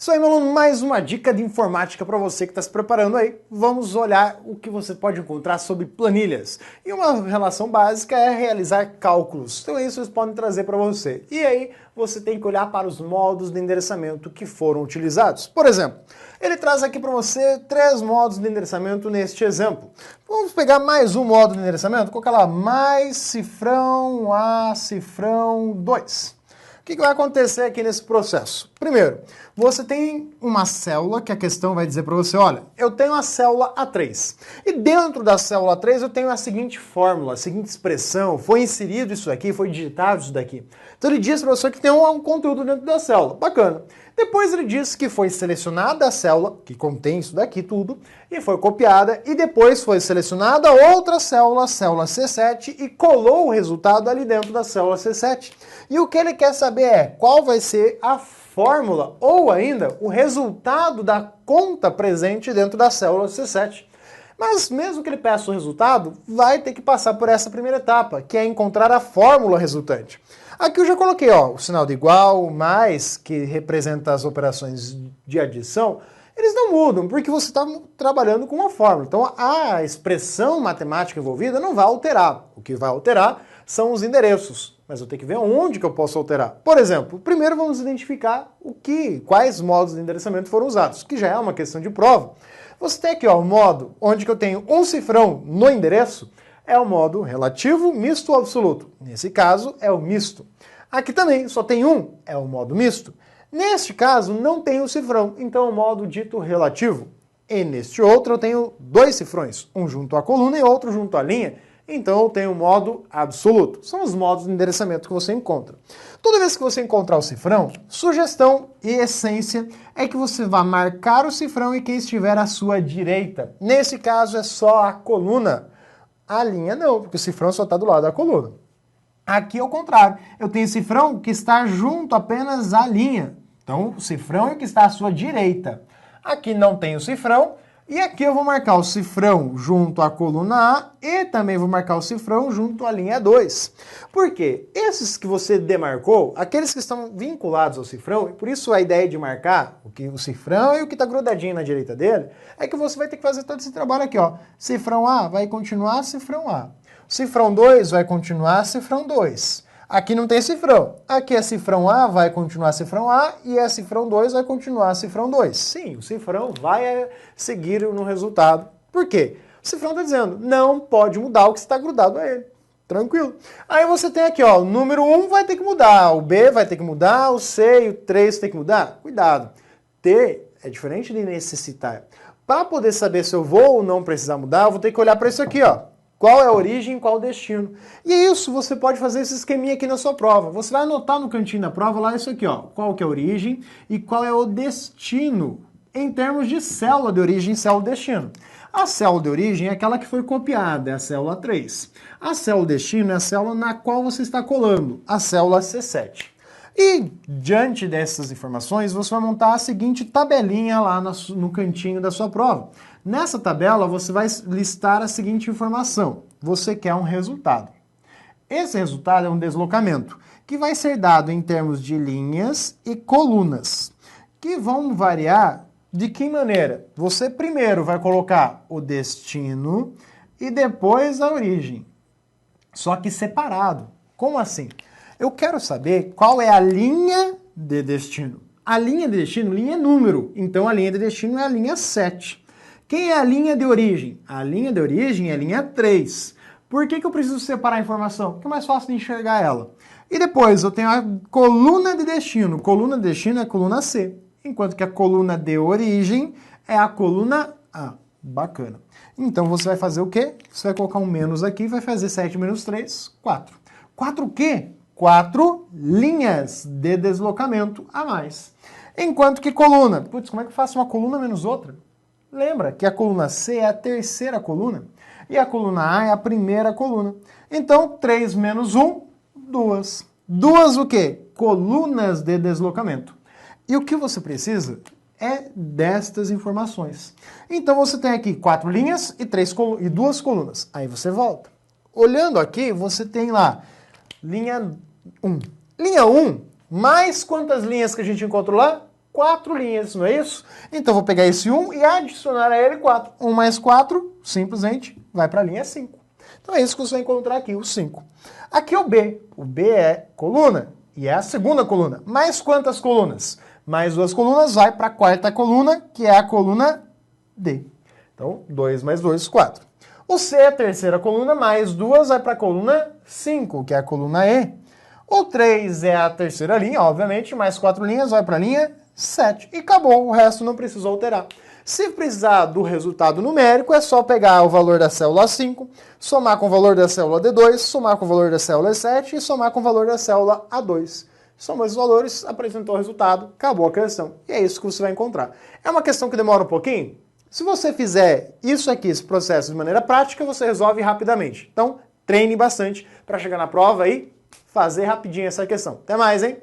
Isso aí, meu aluno, mais uma dica de informática para você que está se preparando aí. Vamos olhar o que você pode encontrar sobre planilhas. E uma relação básica é realizar cálculos. Então isso eles podem trazer para você. E aí você tem que olhar para os modos de endereçamento que foram utilizados. Por exemplo, ele traz aqui para você 3 modos de endereçamento neste exemplo. Vamos pegar mais um modo de endereçamento, colocar lá mais cifrão a cifrão 2. O que vai acontecer aqui nesse processo? Primeiro, você tem uma célula que a questão vai dizer para você, olha, eu tenho a célula A3. E dentro da célula A3 eu tenho a seguinte fórmula, a seguinte expressão, foi inserido isso daqui, foi digitado isso daqui. Então ele diz para você que tem um conteúdo dentro da célula. Bacana. Depois ele diz que foi selecionada a célula, que contém isso daqui tudo, e foi copiada, e depois foi selecionada outra célula, a célula C7, e colou o resultado ali dentro da célula C7. E o que ele quer saber é qual vai ser a fórmula, ou ainda o resultado da conta presente dentro da célula C7. Mas mesmo que ele peça o resultado, vai ter que passar por essa primeira etapa, que é encontrar a fórmula resultante. Aqui eu já coloquei o sinal de igual, mais, que representa as operações de adição, eles não mudam, porque você está trabalhando com uma fórmula. Então a expressão matemática envolvida não vai alterar. O que vai alterar são os endereços. Mas eu tenho que ver onde que eu posso alterar. Por exemplo, primeiro vamos identificar quais modos de endereçamento foram usados, que já é uma questão de prova. Você tem aqui o modo onde que eu tenho um cifrão no endereço, é o modo relativo, misto ou absoluto. Nesse caso, é o misto. Aqui também só tem um, é o modo misto. Neste caso, não tem o cifrão, então é o modo dito relativo. E neste outro, eu tenho 2 cifrões, um junto à coluna e outro junto à linha. Então eu tenho o modo absoluto. São os modos de endereçamento que você encontra. Toda vez que você encontrar o cifrão, sugestão e essência é que você vá marcar o cifrão e quem estiver à sua direita. Nesse caso, é só a coluna. A linha não, porque o cifrão só está do lado da coluna. Aqui é o contrário. Eu tenho cifrão que está junto apenas à linha. Então, o cifrão é o que está à sua direita. Aqui não tem o cifrão. E aqui eu vou marcar o cifrão junto à coluna A e também vou marcar o cifrão junto à linha 2. Por quê? Esses que você demarcou, aqueles que estão vinculados ao cifrão, e por isso a ideia de marcar o cifrão e o que está grudadinho na direita dele, é que você vai ter que fazer todo esse trabalho aqui, ó. Cifrão A vai continuar cifrão A. Cifrão 2 vai continuar cifrão 2. Aqui não tem cifrão. Aqui é cifrão A, vai continuar cifrão A, e é cifrão 2, vai continuar cifrão 2. Sim, o cifrão vai seguir no resultado. Por quê? O cifrão está dizendo, não pode mudar o que está grudado a ele. Tranquilo. Aí você tem aqui, ó, o número 1 vai ter que mudar, o B vai ter que mudar, o C e o 3 tem que mudar. Cuidado. T é diferente de necessitar. Para poder saber se eu vou ou não precisar mudar, eu vou ter que olhar para isso aqui, ó. Qual é a origem e qual o destino. E é isso, você pode fazer esse esqueminha aqui na sua prova. Você vai anotar no cantinho da prova lá isso aqui, ó. Qual que é a origem e qual é o destino em termos de célula de origem e célula de destino. A célula de origem é aquela que foi copiada, é a célula 3. A célula de destino é a célula na qual você está colando, a célula C7. E diante dessas informações, você vai montar a seguinte tabelinha lá no cantinho da sua prova. Nessa tabela, você vai listar a seguinte informação. Você quer um resultado. Esse resultado é um deslocamento, que vai ser dado em termos de linhas e colunas, que vão variar de que maneira? Você primeiro vai colocar o destino e depois a origem, só que separado. Como assim? Eu quero saber qual é a linha de destino. A linha de destino, linha é número, então a linha de destino é a linha 7. Quem é a linha de origem? A linha de origem é a linha 3. Por que eu preciso separar a informação? Porque é mais fácil de enxergar ela. E depois eu tenho a coluna de destino. Coluna de destino é a coluna C, enquanto que a coluna de origem é a coluna A. Bacana. Então você vai fazer o quê? Você vai colocar um menos aqui e vai fazer 7 menos 3, 4. 4 o quê? 4 linhas de deslocamento a mais. Enquanto que coluna, putz, como é que eu faço uma coluna menos outra? Lembra que a coluna C é a terceira coluna e a coluna A é a primeira coluna. Então, 3 menos 1, 2. 2 o quê? Colunas de deslocamento. E o que você precisa é destas informações. Então, você tem aqui 4 linhas e 2 colunas. Aí você volta. Olhando aqui, você tem lá linha 1. Linha 1, mais quantas linhas que a gente encontrou lá? 4 linhas, não é isso? Então vou pegar esse 1 e adicionar a ele 4. 1 mais 4, simplesmente, vai para a linha 5. Então é isso que você vai encontrar aqui, o 5. Aqui é o B. O B é coluna, e é a segunda coluna. Mais quantas colunas? Mais 2 colunas vai para a quarta coluna, que é a coluna D. Então, 2 mais 2, 4. O C é a terceira coluna, mais 2 vai para a coluna 5, que é a coluna E. O 3 é a terceira linha, obviamente, mais 4 linhas vai para a linha 7. E acabou, o resto não precisa alterar. Se precisar do resultado numérico, é só pegar o valor da célula 5, somar com o valor da célula D2, somar com o valor da célula E7 e somar com o valor da célula A2. Somou esses valores, apresentou o resultado, acabou a questão. E é isso que você vai encontrar. É uma questão que demora um pouquinho? Se você fizer isso aqui, esse processo de maneira prática, você resolve rapidamente. Então, treine bastante para chegar na prova e fazer rapidinho essa questão. Até mais, hein?